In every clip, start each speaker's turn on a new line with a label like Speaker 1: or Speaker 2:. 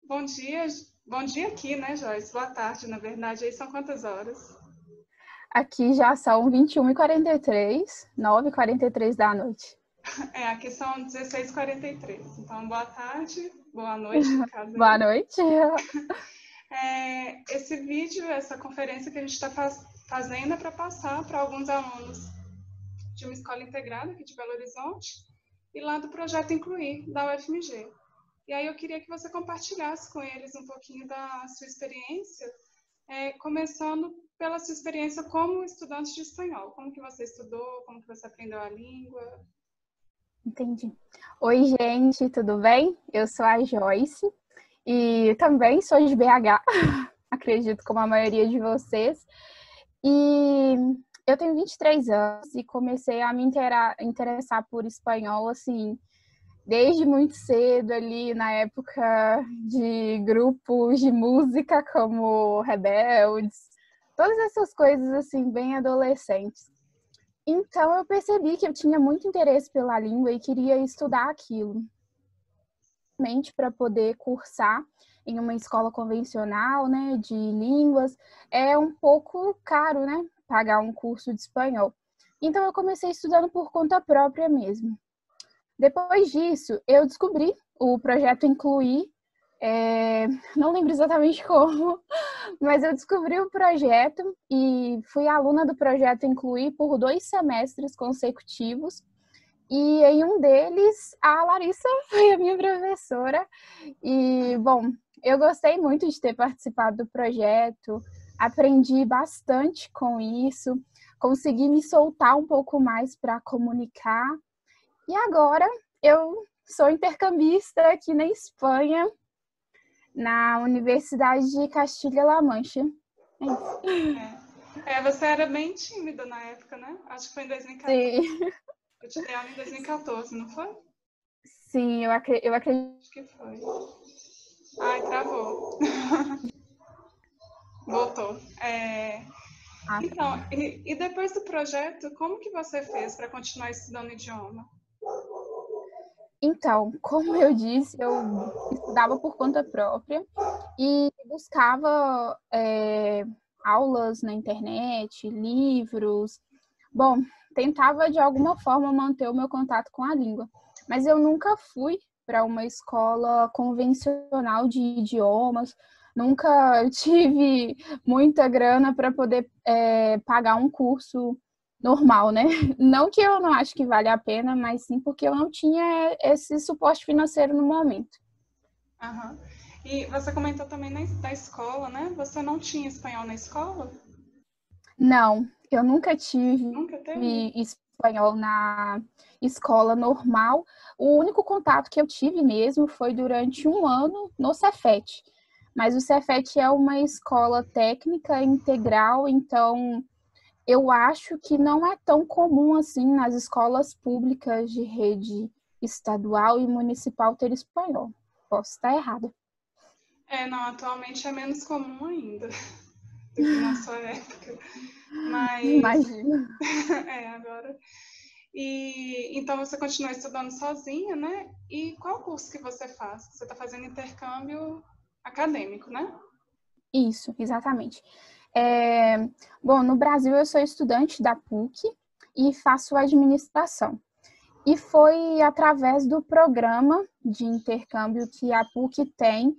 Speaker 1: Bom dia, bom dia aqui, né, Joyce? Boa tarde, na verdade. Aí são quantas horas?
Speaker 2: Aqui já são 21h43, 9h43 da noite.
Speaker 1: Aqui são 16h43. Então, boa tarde, boa noite, no caso
Speaker 2: Boa
Speaker 1: aí.
Speaker 2: noite.
Speaker 1: Esse vídeo, essa conferência que a gente está fazendo é para passar para alguns alunos de uma escola integrada aqui de Belo Horizonte e lá do projeto Incluir, da UFMG. E aí eu queria que você compartilhasse com eles um pouquinho da sua experiência, começando pela sua experiência como estudante de espanhol. Como que você estudou, como que você aprendeu a língua?
Speaker 2: Entendi. Oi, gente, tudo bem? Eu sou a Joyce e também sou de BH, acredito como a maioria de vocês. E eu tenho 23 anos e comecei a me interessar por espanhol, assim, desde muito cedo ali, na época de grupos de música como Rebeldes, todas essas coisas, assim, bem adolescentes. Então, eu percebi que eu tinha muito interesse pela língua e queria estudar aquilo, realmente para poder cursar em uma escola convencional, né, de línguas. É um pouco caro, né, pagar um curso de espanhol. Então, eu comecei estudando por conta própria mesmo. Depois disso, eu descobri o projeto Incluir, não lembro exatamente como, mas eu descobri o projeto e fui aluna do projeto Incluir por 2 semestres consecutivos. E em um deles, a Larissa foi a minha professora. E, bom, eu gostei muito de ter participado do projeto, aprendi bastante com isso, consegui me soltar um pouco mais para comunicar. E agora eu sou intercambista aqui na Espanha, na Universidade de Castilha-La Mancha.
Speaker 1: Você era bem tímida na época, né? Acho que foi em 2014.
Speaker 2: Sim,
Speaker 1: Eu te dei aula em 2014, não foi?
Speaker 2: sim, eu acredito.
Speaker 1: Acho que foi. Ai, travou. Voltou.
Speaker 2: Ah, tá.
Speaker 1: Então, e depois do projeto, como que você fez para continuar estudando idioma?
Speaker 2: Então, como eu disse, eu estudava por conta própria e buscava aulas na internet, livros. Bom, tentava de alguma forma manter o meu contato com a língua, mas eu nunca fui para uma escola convencional de idiomas, nunca tive muita grana para poder pagar um curso normal, né? Não que eu não acho que vale a pena, mas sim porque eu não tinha esse suporte financeiro no momento.
Speaker 1: Aham. E você comentou também da escola, né? Você não tinha espanhol na escola?
Speaker 2: Não, eu nunca tive
Speaker 1: Nunca teve?
Speaker 2: espanhol na escola normal. O único contato que eu tive mesmo foi durante um ano no Cefet. Mas o Cefet é uma escola técnica integral, então eu acho que não é tão comum assim nas escolas públicas de rede estadual e municipal ter espanhol. Posso estar errada.
Speaker 1: Não, atualmente é menos comum ainda do que na sua época. Mas,
Speaker 2: Imagina.
Speaker 1: agora. E então você continua estudando sozinha, né? E qual curso que você faz? Você está fazendo intercâmbio acadêmico, né?
Speaker 2: Isso, exatamente. Bom, no Brasil eu sou estudante da PUC e faço administração. E foi através do programa de intercâmbio que a PUC tem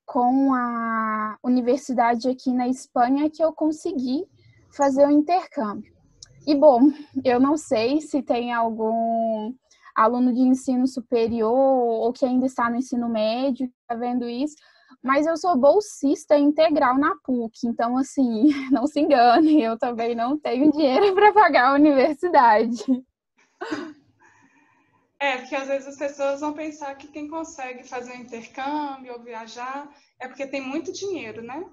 Speaker 2: com a universidade aqui na Espanha que eu consegui fazer o intercâmbio. E, bom, eu não sei se tem algum aluno de ensino superior ou que ainda está no ensino médio, está vendo isso, mas eu sou bolsista integral na PUC, então, assim, não se engane, eu também não tenho dinheiro para pagar a universidade.
Speaker 1: Porque às vezes as pessoas vão pensar que quem consegue fazer um intercâmbio ou viajar é porque tem muito dinheiro, né?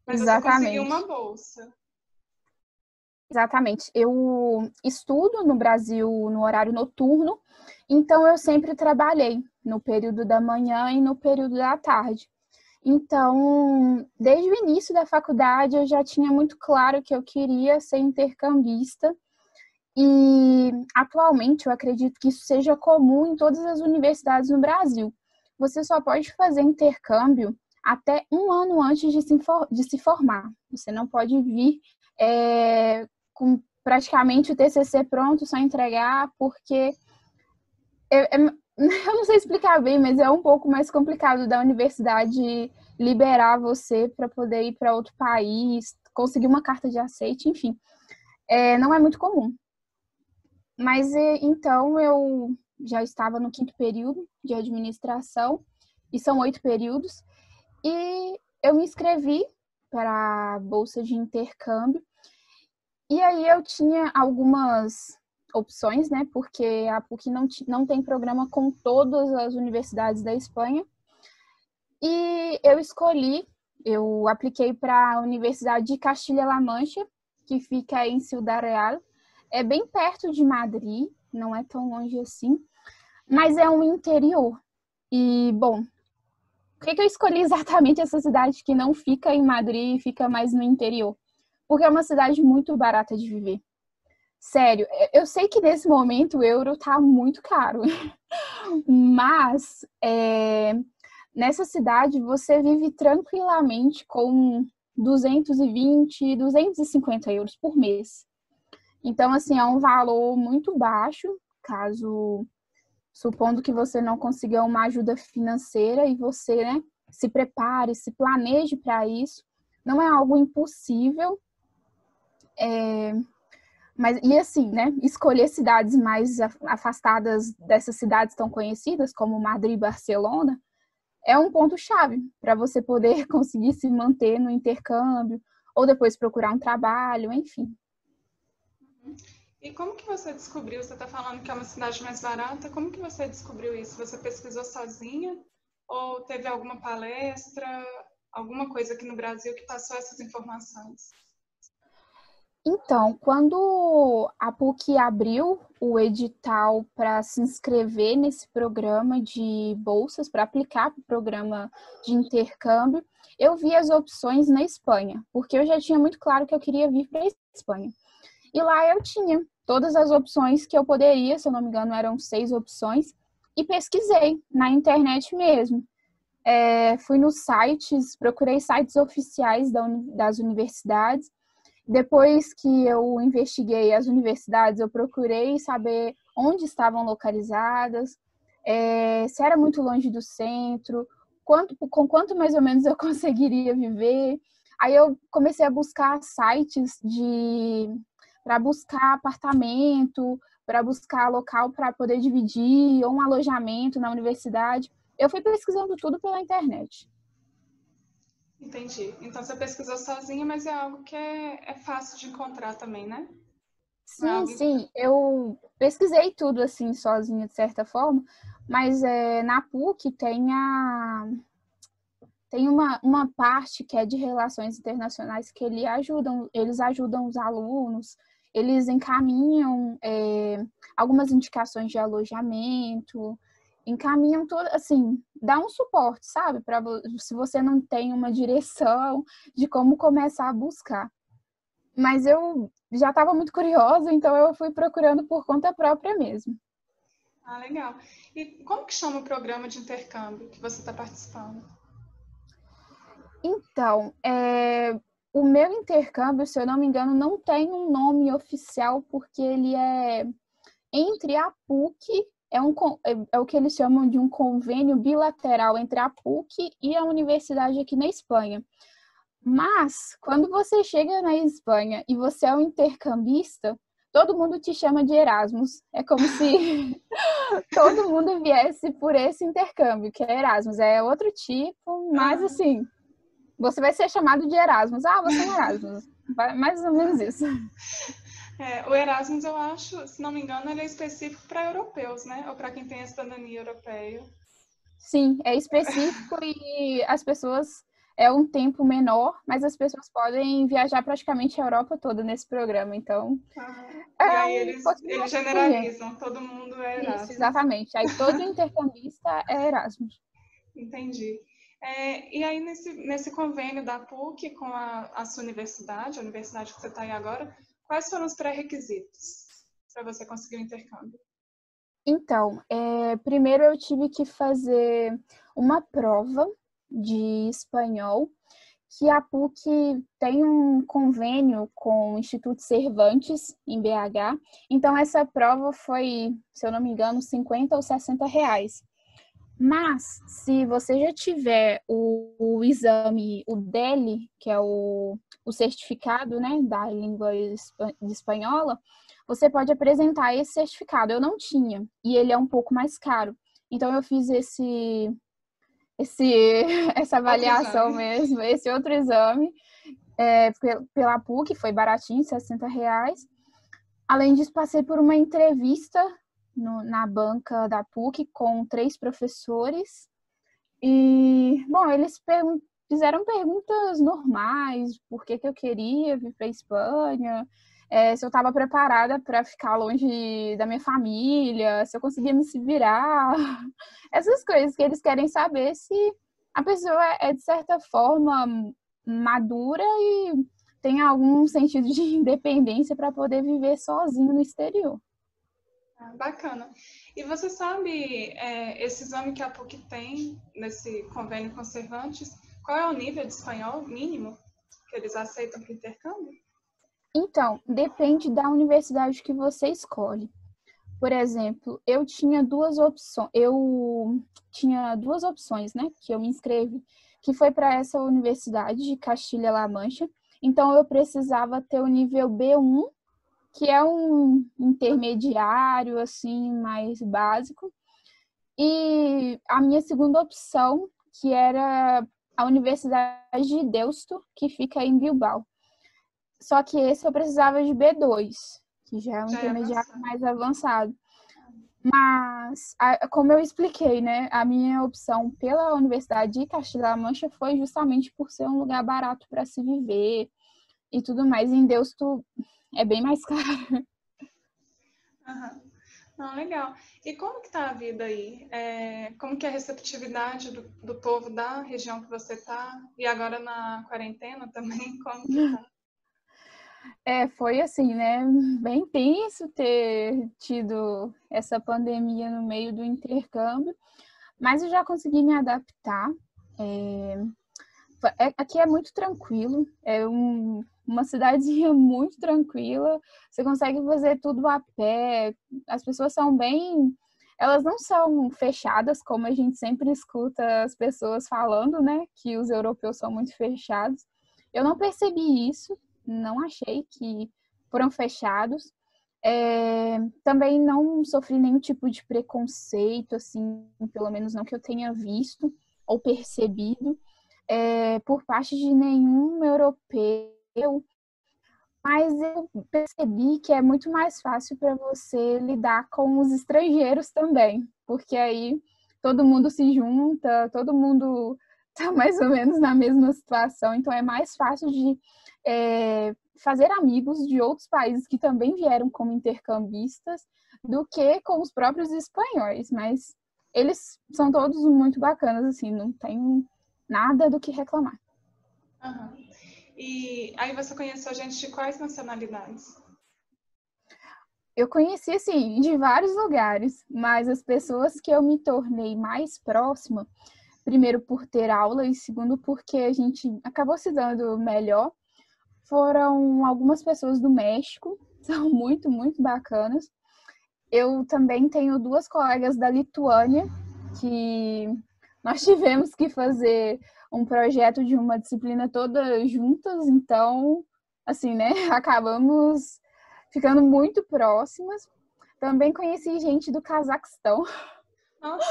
Speaker 1: Mas você conseguiu uma
Speaker 2: Exatamente.
Speaker 1: bolsa.
Speaker 2: Exatamente. Eu estudo no Brasil no horário noturno, então eu sempre trabalhei no período da manhã e no período da tarde. Então, desde o início da faculdade, eu já tinha muito claro que eu queria ser intercambista. E atualmente eu acredito que isso seja comum em todas as universidades no Brasil. Você só pode fazer intercâmbio até um ano antes de se formar. Você não pode vir com praticamente o TCC pronto, só entregar, porque eu não sei explicar bem, mas é um pouco mais complicado da universidade liberar você para poder ir para outro país, conseguir uma carta de aceite, enfim. Não é muito comum. Mas então eu já estava no 5º período de administração, e são 8 períodos, e eu me inscrevi para a bolsa de intercâmbio. E aí eu tinha algumas opções, né? Porque a PUC não tem programa com todas as universidades da Espanha. E eu apliquei para a Universidade de Castilha-La Mancha, que fica em Ciudad Real. É bem perto de Madrid, não é tão longe assim, mas é um interior. E, bom, por que eu escolhi exatamente essa cidade que não fica em Madrid e fica mais no interior? Porque é uma cidade muito barata de viver. Sério, eu sei que nesse momento o euro tá muito caro, mas nessa cidade você vive tranquilamente com 220, 250 euros por mês. Então, assim, é um valor muito baixo, supondo que você não consiga uma ajuda financeira e você, né, se prepare, se planeje para isso. Não é algo impossível. Mas, e assim, né, escolher cidades mais afastadas dessas cidades tão conhecidas, como Madrid e Barcelona, é um ponto-chave para você poder conseguir se manter no intercâmbio, ou depois procurar um trabalho, enfim.
Speaker 1: E como que você descobriu? Você está falando que é uma cidade mais barata. Como que você descobriu isso? Você pesquisou sozinha? Ou teve alguma palestra, alguma coisa aqui no Brasil que passou essas informações?
Speaker 2: Então, quando a PUC abriu o edital para se inscrever nesse programa de bolsas, para aplicar para o programa de intercâmbio, eu vi as opções na Espanha, porque eu já tinha muito claro que eu queria vir para a Espanha. E lá eu tinha todas as opções que eu poderia, se eu não me engano, eram 6 opções, e pesquisei na internet mesmo. Fui nos sites, procurei sites oficiais das universidades. Depois que eu investiguei as universidades, eu procurei saber onde estavam localizadas, se era muito longe do centro, com quanto mais ou menos eu conseguiria viver. Aí eu comecei a buscar sites para buscar apartamento, para buscar local para poder dividir, ou um alojamento na universidade. Eu fui pesquisando tudo pela internet.
Speaker 1: Entendi. Então você pesquisou sozinha, mas é algo que é fácil de encontrar também, né? Não é
Speaker 2: Sim,
Speaker 1: algo...
Speaker 2: sim, eu pesquisei tudo assim sozinha de certa forma, mas na PUC tem uma parte que é de relações internacionais que eles ajudam os alunos, eles encaminham algumas indicações de alojamento, encaminham tudo, assim, dá um suporte, sabe? Se você não tem uma direção de como começar a buscar. Mas eu já estava muito curiosa, então eu fui procurando por conta própria mesmo.
Speaker 1: Ah, legal. E como que chama o programa de intercâmbio que você está participando?
Speaker 2: Então, o meu intercâmbio, se eu não me engano, não tem um nome oficial, porque ele é entre a PUC, é o que eles chamam de um convênio bilateral entre a PUC e a universidade aqui na Espanha. Mas, quando você chega na Espanha e você é um intercambista, todo mundo te chama de Erasmus. É como se todo mundo viesse por esse intercâmbio, que é Erasmus. É outro tipo, mas assim, você vai ser chamado de Erasmus. Ah, você é um Erasmus. Mais ou menos isso.
Speaker 1: O Erasmus, eu acho, se não me engano, ele é específico para europeus, né? Ou para quem tem a cidadania europeia.
Speaker 2: Sim, é específico e as pessoas... É um tempo menor, mas as pessoas podem viajar praticamente a Europa toda nesse programa. Então,
Speaker 1: E
Speaker 2: é
Speaker 1: aí
Speaker 2: um pouquinho
Speaker 1: eles
Speaker 2: mais abrangente.
Speaker 1: generalizam, todo mundo é
Speaker 2: Isso,
Speaker 1: Erasmus.
Speaker 2: exatamente. Aí todo intercambista é Erasmus.
Speaker 1: Entendi. E aí, nesse convênio da PUC com a sua universidade, a universidade que você está aí agora, quais foram os pré-requisitos para você conseguir o intercâmbio?
Speaker 2: Então, primeiro eu tive que fazer uma prova de espanhol, que a PUC tem um convênio com o Instituto Cervantes, em BH. Então, essa prova foi, se eu não me engano, 50 ou 60 reais. Mas, se você já tiver o exame, o DELE, que é o certificado, né, da língua espanhola, você pode apresentar esse certificado. Eu não tinha, e ele é um pouco mais caro. Então, eu fiz essa avaliação mesmo, esse outro exame, pela PUC, foi baratinho, 60 reais. Além disso, passei por uma entrevista na banca da PUC com 3 professores. E, bom, eles fizeram perguntas normais, por que eu queria vir para a Espanha, se eu estava preparada para ficar longe da minha família, se eu conseguia me se virar, essas coisas que eles querem saber se a pessoa é, de certa forma, madura e tem algum sentido de independência para poder viver sozinho no exterior.
Speaker 1: Bacana. E você sabe, esse exame que a PUC tem, nesse convênio com Cervantes, qual é o nível de espanhol mínimo que eles aceitam para intercâmbio?
Speaker 2: Então, depende da universidade que você escolhe. Por exemplo, eu tinha duas opções, né, que eu me inscrevi, que foi para essa universidade de Castilha-La Mancha. Então, eu precisava ter o nível B1, que é um intermediário, assim, mais básico. E a minha segunda opção, que era a Universidade de Deusto, que fica em Bilbao. Só que esse eu precisava de B2, que já é um intermediário mais avançado. Mas, como eu expliquei, né, a minha opção pela Universidade de Castilla-La Mancha foi justamente por ser um lugar barato para se viver e tudo mais. Em Deusto é bem mais caro.
Speaker 1: Uhum. Não, legal. E como que tá a vida aí? Como que é a receptividade do povo da região que você tá? E agora na quarentena também, como que tá?
Speaker 2: Foi assim, né? Bem tenso ter tido essa pandemia no meio do intercâmbio, mas eu já consegui me adaptar. Aqui é muito tranquilo, uma cidadezinha muito tranquila, você consegue fazer tudo a pé, as pessoas são bem. Elas não são fechadas, como a gente sempre escuta as pessoas falando, né? Que os europeus são muito fechados. Eu não percebi isso, não achei que foram fechados. Também não sofri nenhum tipo de preconceito, assim, pelo menos não que eu tenha visto ou percebido, por parte de nenhum europeu. Mas eu percebi que é muito mais fácil para você lidar com os estrangeiros também, porque aí todo mundo se junta, todo mundo está mais ou menos na mesma situação, então é mais fácil de fazer amigos de outros países que também vieram como intercambistas do que com os próprios espanhóis, mas eles são todos muito bacanas, assim, não tem nada do que reclamar.
Speaker 1: Uhum. E aí você conheceu gente de quais nacionalidades?
Speaker 2: Eu conheci, assim, de vários lugares, mas as pessoas que eu me tornei mais próxima, primeiro por ter aula e segundo porque a gente acabou se dando melhor, foram algumas pessoas do México, são muito, muito bacanas. Eu também tenho 2 colegas da Lituânia, que nós tivemos que fazer um projeto de uma disciplina toda juntas, então, assim, né, acabamos ficando muito próximas. Também conheci gente do Cazaquistão.
Speaker 1: Nossa.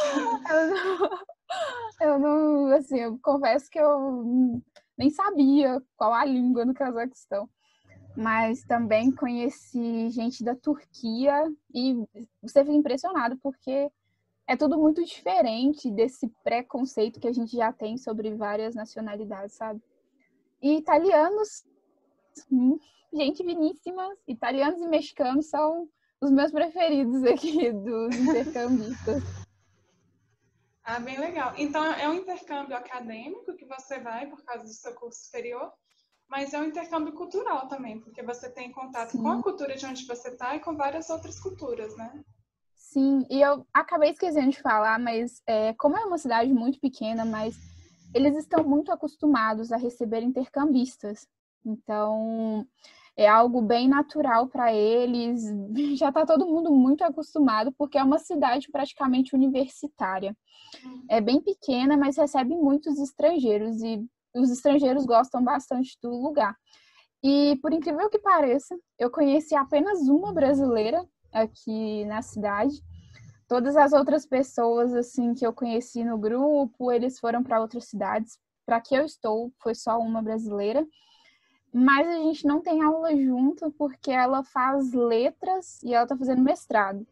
Speaker 2: Eu não, assim, eu confesso que eu nem sabia qual a língua no Cazaquistão. Mas também conheci gente da Turquia e você fica impressionado porque é tudo muito diferente desse preconceito que a gente já tem sobre várias nacionalidades, sabe? E italianos, gente finíssima, italianos e mexicanos são os meus preferidos aqui dos intercambistas.
Speaker 1: Ah, bem legal. Então, é um intercâmbio acadêmico que você vai por causa do seu curso superior, mas é um intercâmbio cultural também, porque você tem contato com a cultura de onde você está e com várias outras culturas, né?
Speaker 2: Sim, e eu acabei esquecendo de falar, mas como é uma cidade muito pequena, mas eles estão muito acostumados a receber intercambistas. Então, é algo bem natural para eles. Já está todo mundo muito acostumado, porque é uma cidade praticamente universitária. É bem pequena, mas recebe muitos estrangeiros e os estrangeiros gostam bastante do lugar. E, por incrível que pareça, eu conheci apenas uma brasileira aqui na cidade. Todas as outras pessoas assim que eu conheci no grupo, eles foram para outras cidades. Para que eu estou, foi só uma brasileira. Mas a gente não tem aula junto porque ela faz letras e ela está fazendo mestrado.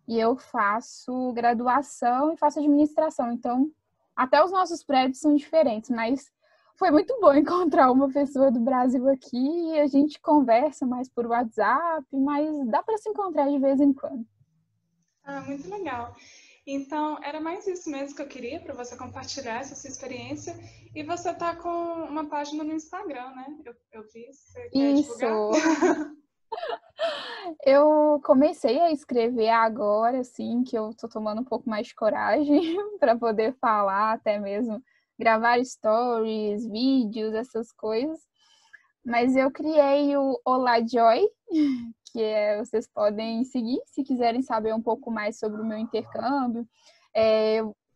Speaker 2: E eu faço graduação e faço administração. Então, até os nossos prédios são diferentes, mas foi muito bom encontrar uma pessoa do Brasil aqui e a gente conversa mais por WhatsApp, mas dá para se encontrar de vez em quando.
Speaker 1: Ah, muito legal. Então, era mais isso mesmo que eu queria para você compartilhar essa sua experiência. E você tá com uma página no Instagram, né? Eu vi, você quer divulgar?
Speaker 2: Isso! Eu comecei a escrever agora, assim, que eu tô tomando um pouco mais de coragem para poder falar, até mesmo gravar stories, vídeos, essas coisas. Mas eu criei o Olá Joy, que vocês podem seguir se quiserem saber um pouco mais sobre o meu intercâmbio.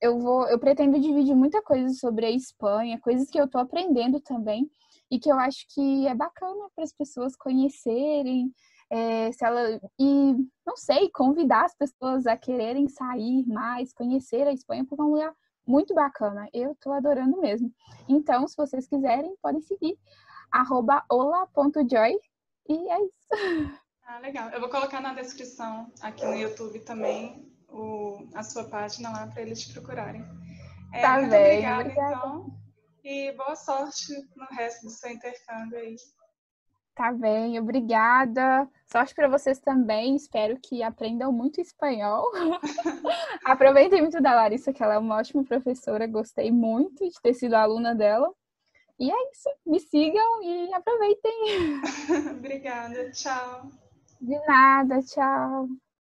Speaker 2: Eu pretendo dividir muita coisa sobre a Espanha, coisas que eu estou aprendendo também e que eu acho que é bacana para as pessoas conhecerem, e não sei, convidar as pessoas a quererem sair mais, conhecer a Espanha, porque é um lugar muito bacana. Eu estou adorando mesmo. Então, se vocês quiserem, podem seguir @ola.joy e é isso.
Speaker 1: Ah, legal. Eu vou colocar na descrição aqui no YouTube também a sua página lá para eles te procurarem.
Speaker 2: Tá
Speaker 1: Muito
Speaker 2: bem,
Speaker 1: obrigada,
Speaker 2: obrigada.
Speaker 1: então, e boa sorte no resto do seu intercâmbio aí.
Speaker 2: Tá bem, obrigada. Sorte para vocês também. Espero que aprendam muito espanhol. Aproveitei muito da Larissa, que ela é uma ótima professora. Gostei muito de ter sido aluna dela. E é isso. Me sigam e aproveitem.
Speaker 1: Obrigada, tchau.
Speaker 2: De nada, tchau.